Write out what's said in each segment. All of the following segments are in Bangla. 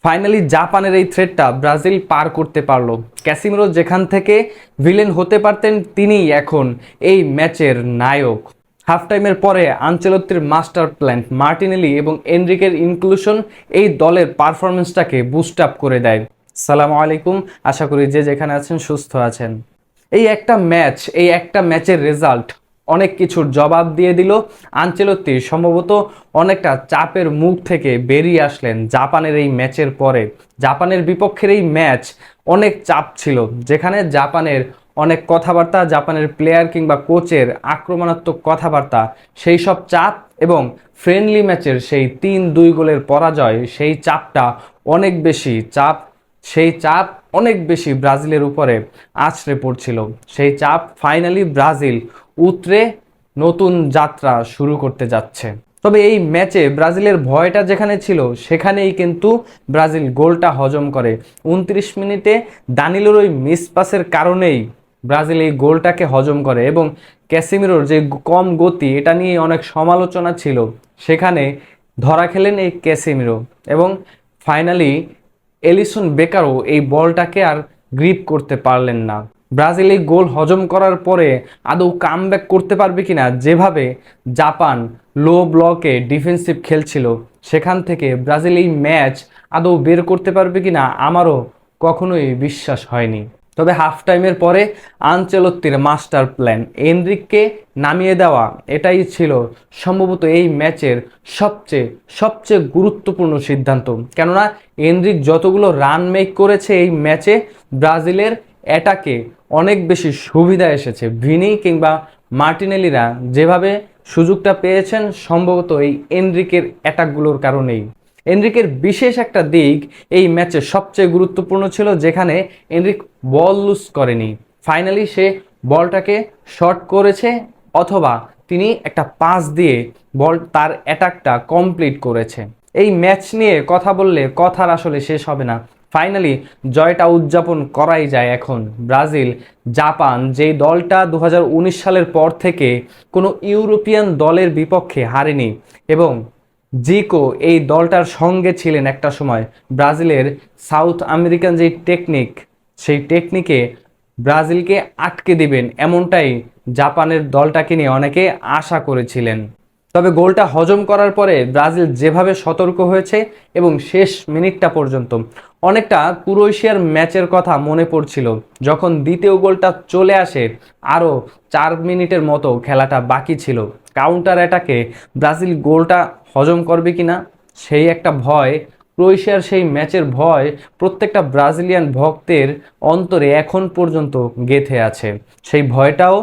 ফাইনালি জাপানের এই থ্রেটটা ব্রাজিল পার করতে পারলো। ক্যাসিমিরো যেখান থেকে ভিলেন হতে পারতেন, তিনিই এখন এই ম্যাচের নায়ক। হাফ টাইমের পরে আনচেলত্তির মাস্টার প্ল্যান, মার্টিনেলি এবং এনরিকের ইনক্লুশন এই দলের পারফরমেন্সটাকে বুস্ট আপ করে দেয়। সালামু আলাইকুম, আশা করি যে যেখানে আছেন সুস্থ আছেন। এই একটা ম্যাচের রেজাল্ট অনেক কিছুর জবাব দিয়ে দিল। আনচেলত্তি সম্ভবত অনেকটা চাপের মুখ থেকে বেরিয়ে আসলেন জাপানের এই ম্যাচের পরে। জাপানের বিপক্ষের এই ম্যাচ অনেক চাপ ছিল, যেখানে জাপানের অনেক কথাবার্তা, জাপানের প্লেয়ার কিংবা কোচের আক্রমণাত্মক কথাবার্তা, সেই সব চাপ এবং ফ্রেন্ডলি ম্যাচের সেই 3-2 গোলের পরাজয়, সেই চাপটা অনেক বেশি চাপ, সেই চাপ অনেক বেশি ব্রাজিলের উপরে আছড়ে পড়ছিল। সেই চাপ ফাইনালি ব্রাজিল উতরে নতুন যাত্রা শুরু করতে যাচ্ছে। তবে এই ম্যাচে ব্রাজিলের ভয়টা যেখানে ছিল, সেখানেই কিন্তু ব্রাজিল গোলটা হজম করে। 29 মিনিটে দানিলোর ওই মিস পাসের কারণেই ব্রাজিল এই গোলটাকে হজম করে এবং ক্যাসিমিরোর যে কম গতি, এটা নিয়ে অনেক সমালোচনা ছিল, সেখানে ধরা খেলেন এই ক্যাসিমিরো এবং ফাইনালি এলিসন বেকারও এই বলটাকে আর গ্রিপ করতে পারলেন না। ব্রাজিল এই গোল হজম করার পরে আদৌ কামব্যাক করতে পারবে কিনা, যেভাবে জাপান লো ব্লকে ডিফেন্সিভ খেলছিল, সেখান থেকে ব্রাজিল এই ম্যাচ আদৌ বের করতে পারবে কিনা আমারও কখনোই বিশ্বাস হয়নি। তবে হাফ টাইমের পরে আনচেলত্তির মাস্টার প্ল্যান, এনরিককে নামিয়ে দেওয়া, এটাই ছিল সম্ভবত এই ম্যাচের সবচেয়ে সবচেয়ে গুরুত্বপূর্ণ সিদ্ধান্ত। কেননা এনরিক যতগুলো রান মেক করেছে এই ম্যাচে, ব্রাজিলের অ্যাটাকে অনেক বেশি সুবিধা এসেছে। ভিনি কিংবা মার্টিনেলিরা যেভাবে সুযোগটা পেয়েছেন, সম্ভবত এই এনরিকের অ্যাটাকগুলোর কারণেই। এনরিকের বিশেষ একটা দিক এই ম্যাচে সবচেয়ে গুরুত্বপূর্ণ ছিল, যেখানে এনরিক বল লুজ করেনি। ফাইনালি সে বলটাকে শর্ট করেছে, অথবা তিনি একটা পাস দিয়ে তার অ্যাটাকটা কমপ্লিট করেছে। এই ম্যাচ নিয়ে কথা বললে কথার আসলে শেষ হবে না। ফাইনালি জয়টা উদযাপন করাই যায় এখন। ব্রাজিল, জাপান, যেই দলটা 2019 সালের পর থেকে কোনো ইউরোপিয়ান দলের বিপক্ষে হারেনি, এবং জিকো এই দলটার সঙ্গে ছিলেন একটা সময়। ব্রাজিলের সাউথ আমেরিকান যে টেকনিক, সেই টেকনিকে ব্রাজিলকে আটকে দিবেন, এমনটাই জাপানের দলটাকে নিয়ে অনেকে আশা করেছিলেন। তবে গোলটা হজম করার পরে ব্রাজিল যেভাবে সতর্ক হয়েছে এবং শেষ মিনিটটা পর্যন্ত অনেকটা ক্রোয়েশিয়ার ম্যাচের কথা মনে পড়ছিল, যখন দ্বিতীয় গোলটা চলে আসে, আরও 4 মিনিটের মতো খেলাটা বাকি ছিল। কাউন্টার অ্যাটাকে ব্রাজিল গোলটা হজম করবে কিনা, সেই একটা ভয়, ক্রোয়েশিয়ার সেই ম্যাচের ভয় প্রত্যেকটা ব্রাজিলিয়ান ভক্তের অন্তরে এখন পর্যন্ত গেঁথে আছে। সেই ভয়টাও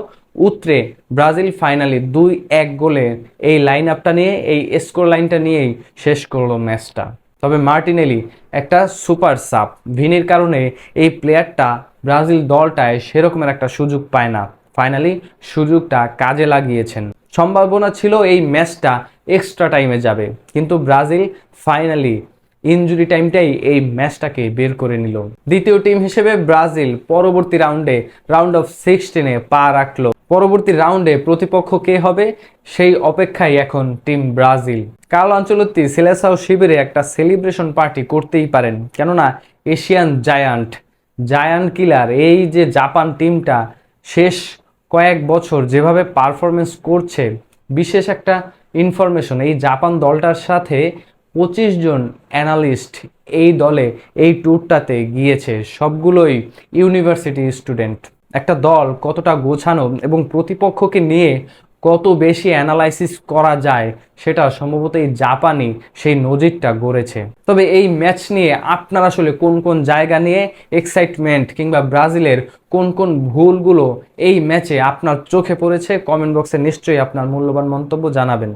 উতরে ব্রাজিল ফাইনালি 2-1 গোলে এই লাইন আপটা নিয়ে, এই স্কোর লাইনটা নিয়েই শেষ করলো ম্যাচটা। তবে মার্টিনেলি একটা সুপার সাব, ভিনির কারণে এই প্লেয়ারটা ব্রাজিল দলটায় সেরকমের একটা সুযোগ পায় না। ফাইনালি সুযোগটা কাজে লাগিয়েছেন। সম্ভাবনা ছিল এই ম্যাচটা এক্সট্রা টাইমে যাবে, কিন্তু ব্রাজিল ফাইনালি ইনজুরি টাইমটাই এই ম্যাচটাকে বের করে নিল। দ্বিতীয় টিম হিসেবে ব্রাজিল পরবর্তী রাউন্ড অফ 16-এ পা রাখলো। পরবর্তী রাউন্ডে প্রতিপক্ষ কে হবে, সেই অপেক্ষায় এখন team Brazil. Carlo Ancelotti Selecao শিবিরে একটা সেলিব্রেশন পার্টি করতেই পারেন, কেননা এশিয়ান জায়ান্ট কিলার এই যে জাপান টিমটা শেষ কয়েক বছর যেভাবে পারফরমেন্স করছে, বিশেষ একটা ইনফরমেশন, এই জাপান দলটার সাথে 25 জন অ্যানালিস্ট এই দলে এই ট্যুরটাতে গিয়েছে, সবগুলোই ইউনিভার্সিটি স্টুডেন্ট। একটা দল কতটা গোছানো এবং প্রতিপক্ষকে নিয়ে কত বেশি অ্যানালাইসিস করা যায়, সেটা সম্ভবত এই জাপানি সেই নজিরটা গড়েছে। তবে এই ম্যাচ নিয়ে আপনার আসলে কোন কোন জায়গা নিয়ে এক্সাইটমেন্ট, কিংবা ব্রাজিলের কোন কোন ভুলগুলো এই ম্যাচে আপনার চোখে পড়েছে, কমেন্ট বক্সে নিশ্চয়ই আপনার মূল্যবান মন্তব্য জানাবেন।